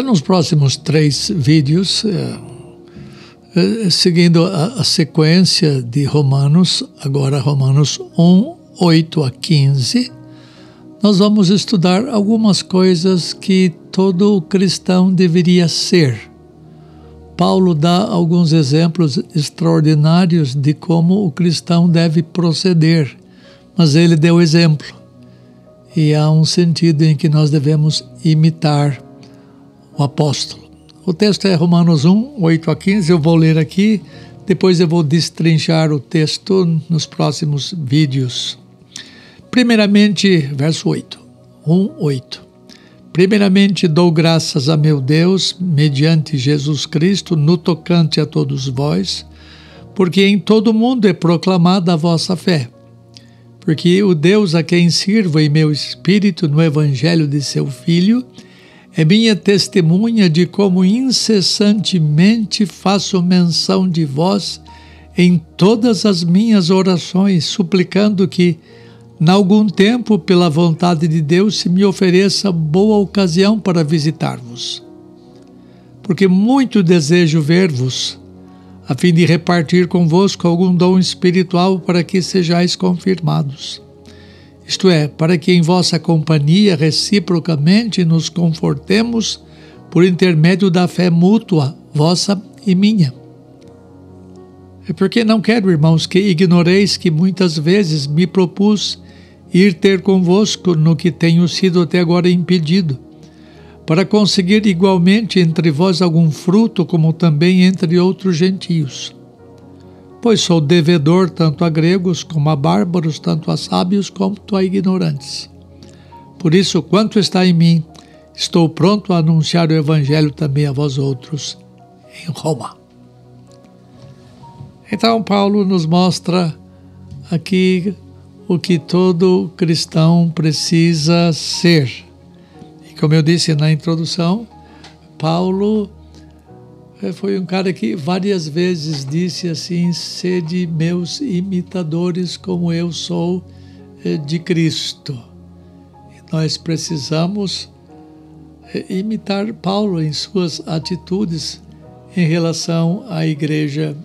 Nos próximos 3 vídeos, seguindo a sequência de Romanos, agora Romanos 1, 8 a 15, nós vamos estudar algumas coisas que todo cristão deveria ser. Paulo dá alguns exemplos extraordinários de como o cristão deve proceder, mas ele deu exemplo. E há um sentido em que nós devemos imitar o apóstolo. O texto é Romanos 1, 8 a 15, eu vou ler aqui, depois eu vou destrinchar o texto nos próximos vídeos. Primeiramente, verso 8, 1, 8. Primeiramente dou graças a meu Deus, mediante Jesus Cristo, no tocante a todos vós, porque em todo o mundo é proclamada a vossa fé. Porque o Deus a quem sirvo em meu espírito no evangelho de seu Filho, é minha testemunha de como incessantemente faço menção de vós em todas as minhas orações, suplicando que, em algum tempo, pela vontade de Deus, se me ofereça boa ocasião para visitar-vos. Porque muito desejo ver-vos, a fim de repartir convosco algum dom espiritual para que sejais confirmados. Isto é, para que em vossa companhia reciprocamente nos confortemos por intermédio da fé mútua, vossa e minha. É porque não quero, irmãos, que ignoreis que muitas vezes me propus ir ter convosco no que tenho sido até agora impedido, para conseguir igualmente entre vós algum fruto, como também entre outros gentios. Pois sou devedor tanto a gregos como a bárbaros, tanto a sábios quanto a ignorantes. Por isso, quanto está em mim, estou pronto a anunciar o evangelho também a vós outros em Roma. Então, Paulo nos mostra aqui o que todo cristão precisa ser. E como eu disse na introdução, Paulo foi um cara que várias vezes disse assim: sede meus imitadores como eu sou de Cristo. E nós precisamos imitar Paulo em suas atitudes em relação à igreja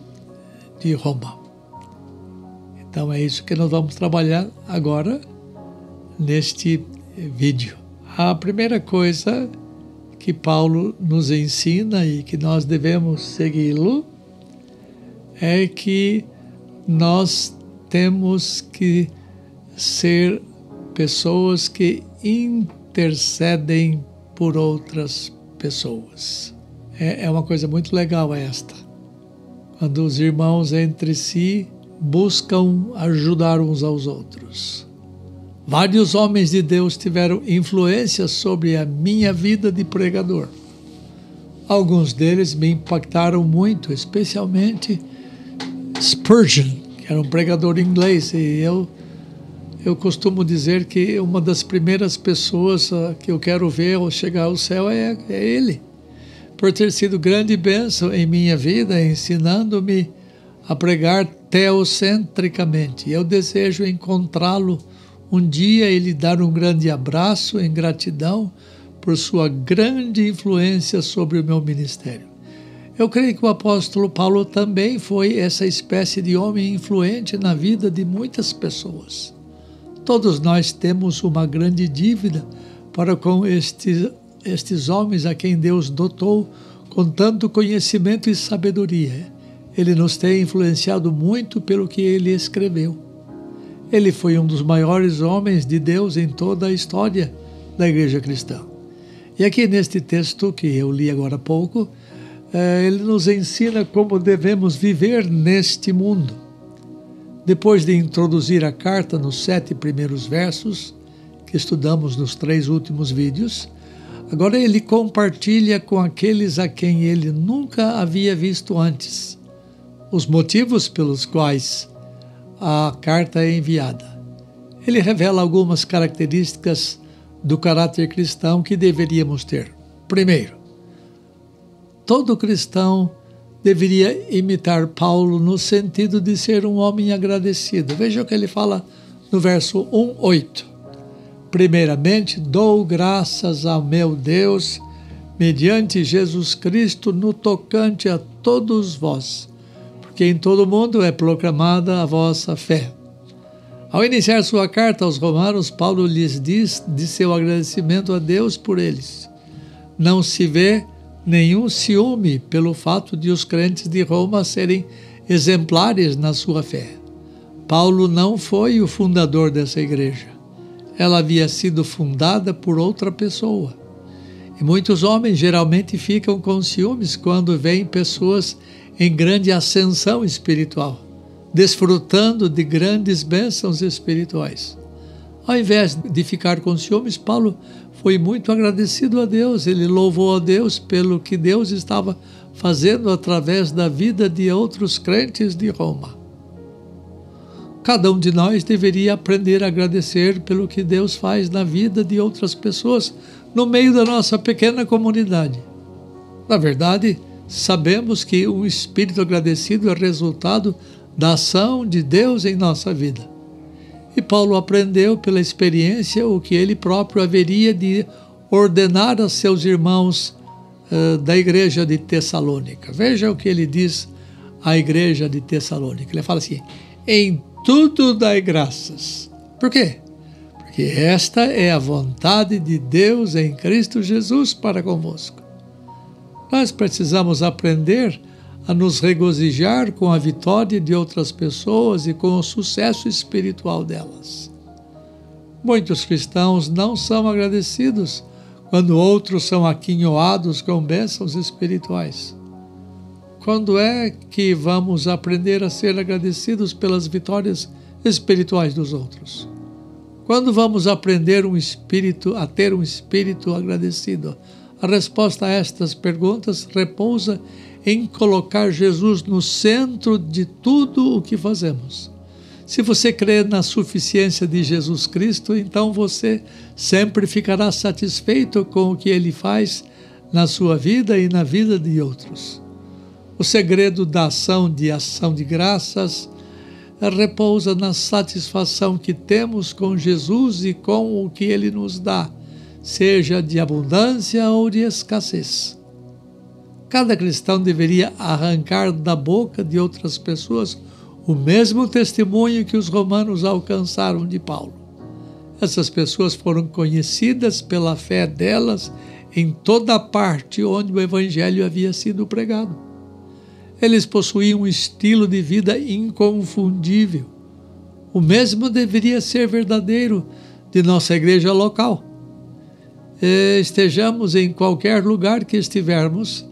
de Roma. Então é isso que nós vamos trabalhar agora neste vídeo. A primeira coisa que Paulo nos ensina e que nós devemos segui-lo é que nós temos que ser pessoas que intercedem por outras pessoas. É uma coisa muito legal esta. Quando os irmãos entre si buscam ajudar uns aos outros. Vários homens de Deus tiveram influência sobre a minha vida de pregador. Alguns deles me impactaram muito, especialmente Spurgeon, que era um pregador inglês, e eu costumo dizer que uma das primeiras pessoas que eu quero ver ao chegar ao céu é ele, por ter sido grande bênção em minha vida, ensinando-me a pregar teocentricamente. Eu desejo encontrá-lo um dia e lhe dar um grande abraço em gratidão por sua grande influência sobre o meu ministério. Eu creio que o apóstolo Paulo também foi essa espécie de homem influente na vida de muitas pessoas. Todos nós temos uma grande dívida para com estes homens a quem Deus dotou com tanto conhecimento e sabedoria. Ele nos tem influenciado muito pelo que ele escreveu. Ele foi um dos maiores homens de Deus em toda a história da igreja cristã. E aqui neste texto que eu li agora há pouco, ele nos ensina como devemos viver neste mundo. Depois de introduzir a carta nos 7 primeiros versos, que estudamos nos 3 últimos vídeos, agora ele compartilha com aqueles a quem ele nunca havia visto antes os motivos pelos quais a carta é enviada. Ele revela algumas características do caráter cristão que deveríamos ter. Primeiro, todo cristão deveria imitar Paulo no sentido de ser um homem agradecido. Veja o que ele fala no verso 1:8. Primeiramente, dou graças ao meu Deus mediante Jesus Cristo, no tocante a todos vós, porque em todo o mundo é proclamada a vossa fé. Ao iniciar sua carta aos Romanos, Paulo lhes diz de seu agradecimento a Deus por eles. Não se vê nenhum ciúme pelo fato de os crentes de Roma serem exemplares na sua fé. Paulo não foi o fundador dessa igreja. Ela havia sido fundada por outra pessoa. E muitos homens geralmente ficam com ciúmes quando veem pessoas em grande ascensão espiritual, desfrutando de grandes bênçãos espirituais. Ao invés de ficar com ciúmes, Paulo foi muito agradecido a Deus. Ele louvou a Deus pelo que Deus estava fazendo através da vida de outros crentes de Roma. Cada um de nós deveria aprender a agradecer pelo que Deus faz na vida de outras pessoas no meio da nossa pequena comunidade. Na verdade, sabemos que um espírito agradecido é resultado da ação de Deus em nossa vida. E Paulo aprendeu pela experiência o que ele próprio haveria de ordenar a seus irmãos da igreja de Tessalônica. Veja o que ele diz à igreja de Tessalônica. Ele fala assim: em tudo dai graças. Por quê? Porque esta é a vontade de Deus em Cristo Jesus para convosco. Nós precisamos aprender a nos regozijar com a vitória de outras pessoas e com o sucesso espiritual delas. Muitos cristãos não são agradecidos quando outros são aquinhoados com bênçãos espirituais. Quando é que vamos aprender a ser agradecidos pelas vitórias espirituais dos outros? Quando vamos aprender a ter um espírito agradecido? A resposta a estas perguntas repousa em colocar Jesus no centro de tudo o que fazemos. Se você crê na suficiência de Jesus Cristo, então você sempre ficará satisfeito com o que Ele faz na sua vida e na vida de outros. O segredo da ação de graças repousa na satisfação que temos com Jesus e com o que Ele nos dá, seja de abundância ou de escassez. Cada cristão deveria arrancar da boca de outras pessoas o mesmo testemunho que os romanos alcançaram de Paulo. Essas pessoas foram conhecidas pela fé delas em toda a parte onde o evangelho havia sido pregado. Eles possuíam um estilo de vida inconfundível. O mesmo deveria ser verdadeiro de nossa igreja local. Estejamos em qualquer lugar que estivermos,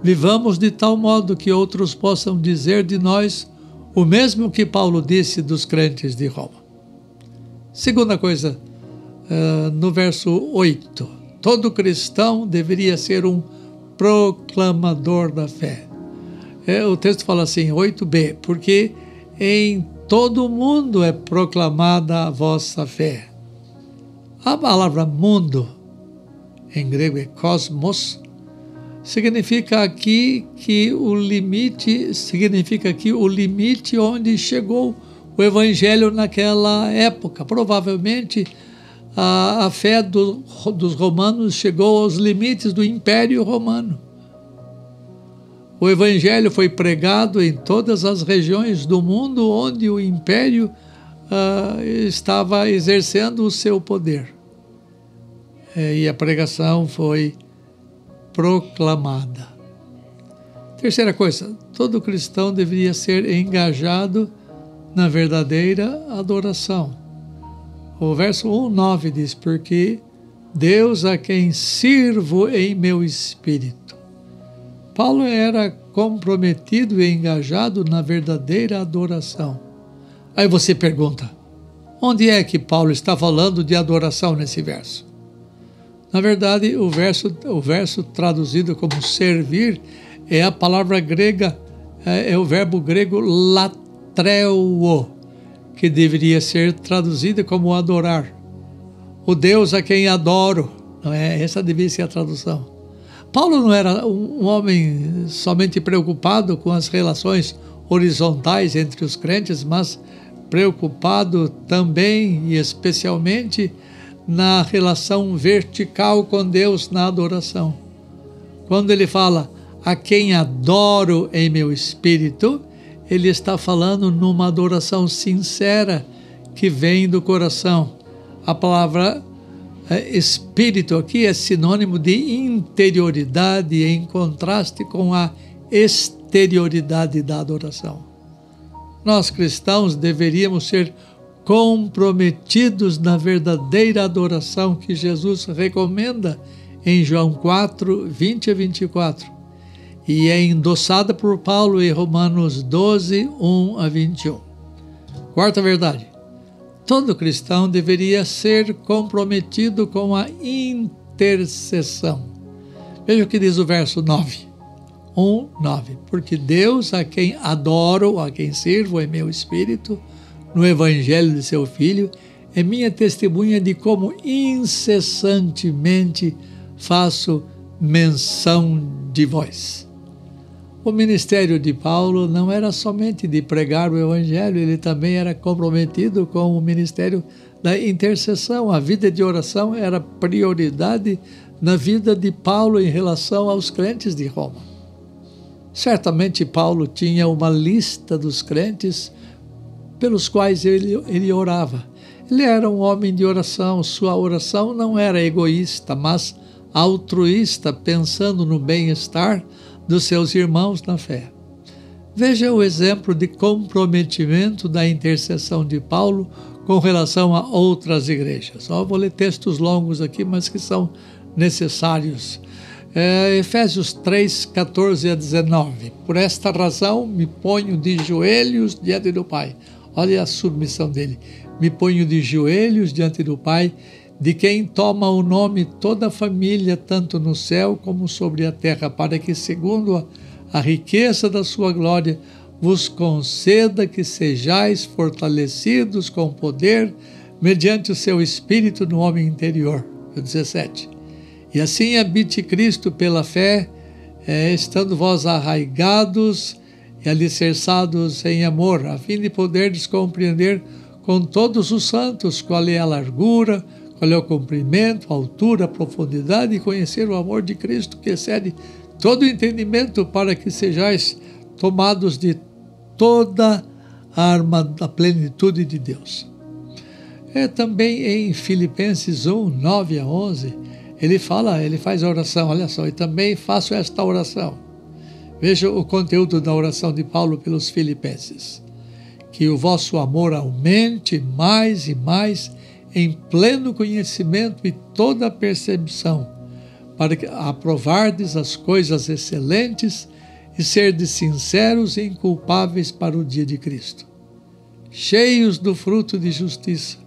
vivamos de tal modo que outros possam dizer de nós o mesmo que Paulo disse dos crentes de Roma. Segunda coisa, no verso 8, todo cristão deveria ser um proclamador da fé. O texto fala assim, 8b, porque em todo o mundo é proclamada a vossa fé. A palavra mundo, em grego é cosmos, significa aqui o limite onde chegou o evangelho naquela época. Provavelmente a fé dos romanos chegou aos limites do Império Romano. O evangelho foi pregado em todas as regiões do mundo onde o império estava exercendo o seu poder. E a pregação foi proclamada. Terceira coisa, todo cristão deveria ser engajado na verdadeira adoração. O verso 1:9 diz, porque Deus a quem sirvo em meu espírito. Paulo era comprometido e engajado na verdadeira adoração. Aí você pergunta, onde é que Paulo está falando de adoração nesse verso? Na verdade, o verso traduzido como servir é a palavra grega, é o verbo grego latreuo, que deveria ser traduzida como adorar. O Deus a quem adoro, não é? Essa deveria ser a tradução. Paulo não era um homem somente preocupado com as relações horizontais entre os crentes, mas preocupado também e especialmente na relação vertical com Deus na adoração. Quando ele fala a quem adoro em meu espírito, ele está falando numa adoração sincera que vem do coração. A palavra espírito aqui é sinônimo de interioridade em contraste com a exterioridade da adoração. Nós cristãos deveríamos ser comprometidos na verdadeira adoração que Jesus recomenda em João 4, 20 a 24, e é endossada por Paulo em Romanos 12, 1 a 21. Quarta verdade: todo cristão deveria ser comprometido com a intercessão. Veja o que diz o verso 9. 1:9. Porque Deus, a quem adoro, a quem sirvo em meu espírito, no evangelho de seu Filho, é minha testemunha de como incessantemente faço menção de vós. O ministério de Paulo não era somente de pregar o evangelho, ele também era comprometido com o ministério da intercessão. A vida de oração era prioridade na vida de Paulo em relação aos crentes de Roma. Certamente Paulo tinha uma lista dos crentes pelos quais ele orava. Ele era um homem de oração, sua oração não era egoísta, mas altruísta, pensando no bem-estar dos seus irmãos na fé. Veja o exemplo de comprometimento da intercessão de Paulo com relação a outras igrejas. Só vou ler textos longos aqui, mas que são necessários. Efésios 3, 14 a 19. Por esta razão me ponho de joelhos diante do Pai. Olha a submissão dele. Me ponho de joelhos diante do Pai, de quem toma o nome toda a família, tanto no céu como sobre a terra, para que, segundo a riqueza da sua glória, vos conceda que sejais fortalecidos com poder, mediante o seu Espírito no homem interior. 17. E assim habite Cristo pela fé, estando vós arraigados e alicerçados em amor, a fim de poderdes compreender com todos os santos qual é a largura, qual é o comprimento, a altura, a profundidade, e conhecer o amor de Cristo que excede todo o entendimento, para que sejais tomados de toda a arma da plenitude de Deus. Também em Filipenses 1, 9 a 11, ele faz a oração, olha só, e também faço esta oração. Veja o conteúdo da oração de Paulo pelos Filipenses. Que o vosso amor aumente mais e mais em pleno conhecimento e toda percepção, para que aprovardes as coisas excelentes e serdes sinceros e inculpáveis para o dia de Cristo, cheios do fruto de justiça,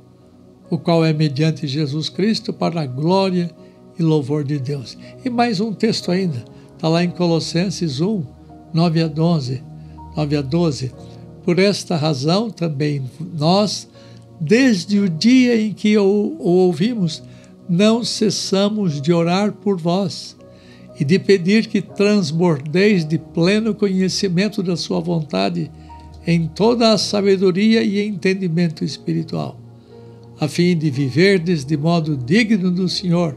o qual é mediante Jesus Cristo para a glória e louvor de Deus. E mais um texto ainda, está lá em Colossenses 1, 9 a 12. Por esta razão também nós, desde o dia em que o ouvimos, não cessamos de orar por vós e de pedir que transbordeis de pleno conhecimento da sua vontade em toda a sabedoria e entendimento espiritual, a fim de viverdes de modo digno do Senhor,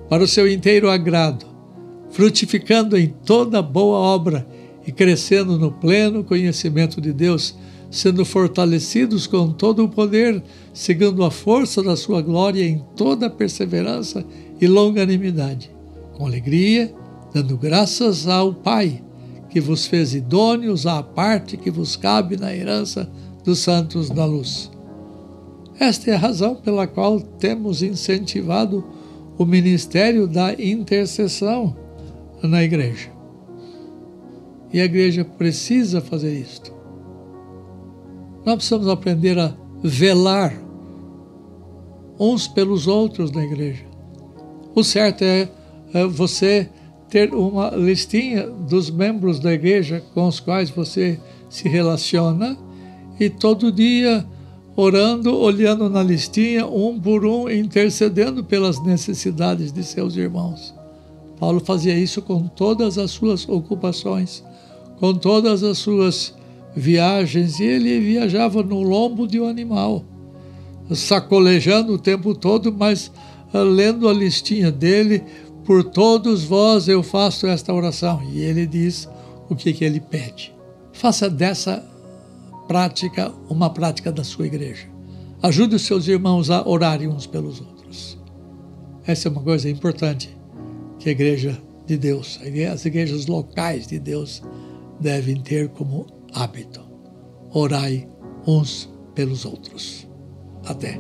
para o seu inteiro agrado, frutificando em toda boa obra e crescendo no pleno conhecimento de Deus, sendo fortalecidos com todo o poder, segundo a força da sua glória em toda perseverança e longanimidade, com alegria, dando graças ao Pai, que vos fez idôneos à parte que vos cabe na herança dos santos na luz. Esta é a razão pela qual temos incentivado o ministério da intercessão na igreja. E a igreja precisa fazer isto. Nós precisamos aprender a velar uns pelos outros na igreja. O certo é você ter uma listinha dos membros da igreja com os quais você se relaciona e todo dia orando, olhando na listinha, um por um, intercedendo pelas necessidades de seus irmãos. Paulo fazia isso com todas as suas ocupações, com todas as suas viagens, e ele viajava no lombo de um animal, sacolejando o tempo todo, mas lendo a listinha dele, por todos vós eu faço esta oração. E ele diz o que ele pede. Faça dessa prática uma prática da sua igreja. Ajude os seus irmãos a orarem uns pelos outros. Essa é uma coisa importante que a igreja de Deus, as igrejas locais de Deus devem ter como hábito. Orai uns pelos outros. Até.